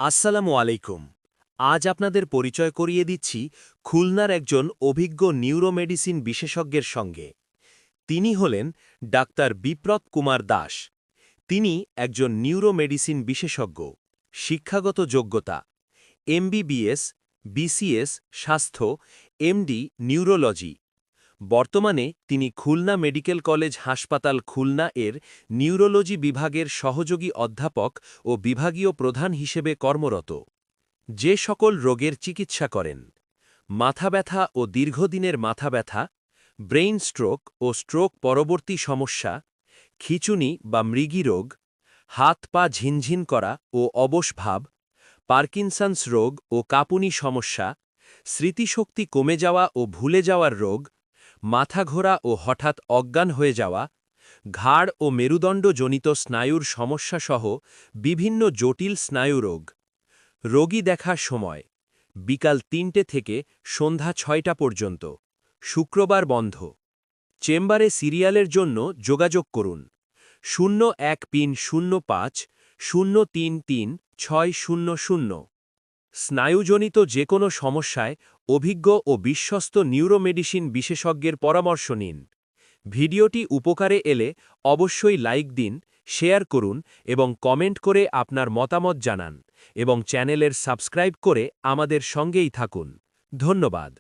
আসসালামু আলাইকুম। আজ আপনাদের পরিচয় করিয়ে দিচ্ছি খুলনার একজন অভিজ্ঞ নিউরোমেডিসিন বিশেষজ্ঞের সঙ্গে। তিনি হলেন ডাক্তার বিপ্রত কুমার দাস। তিনি একজন নিউরোমেডিসিন বিশেষজ্ঞ। শিক্ষাগত যোগ্যতা: এমবিবিএস, বিসিএস স্বাস্থ্য, এমডি নিউরোলজি। বর্তমানে তিনি খুলনা মেডিকেল কলেজ হাসপাতাল খুলনা এর নিউরোলজি বিভাগের সহযোগী অধ্যাপক ও বিভাগীয় প্রধান হিসেবে কর্মরত। যে সকল রোগের চিকিৎসা করেন: মাথা ব্যথা ও দীর্ঘদিনের মাথা ব্যথা, ব্রেইন স্ট্রোক ও স্ট্রোক পরবর্তী সমস্যা, খিঁচুনি বা মৃগী রোগ, হাত পা ঝিনঝিন করা ও অবশ ভাব, পার্কিনসন্স রোগ ও কাঁপুনি সমস্যা, স্মৃতিশক্তি কমে যাওয়া ও ভুলে যাওয়ার রোগ, মাথা ঘোরা ও হঠাৎ অজ্ঞান হয়ে যাওয়া, ঘাড় ও মেরুদণ্ডজনিত স্নায়ুর সমস্যাসহ বিভিন্ন জটিল স্নায়ুরোগ। রোগী দেখার সময়: বিকাল ৩টে থেকে সন্ধ্যা ৬টা পর্যন্ত, শুক্রবার বন্ধ। চেম্বারে সিরিয়ালের জন্য যোগাযোগ করুন 01-05-033-600। স্নায়ুজনিত যে কোনো সমস্যায় অভিজ্ঞ ও বিশ্বস্ত নিউরোমেডিসিন বিশেষজ্ঞের পরামর্শ নিন। ভিডিওটি উপকারে এলে অবশ্যই লাইক দিন, শেয়ার করুন এবং কমেন্ট করে আপনার মতামত জানান এবং চ্যানেলের সাবস্ক্রাইব করে আমাদের সঙ্গেই থাকুন। ধন্যবাদ।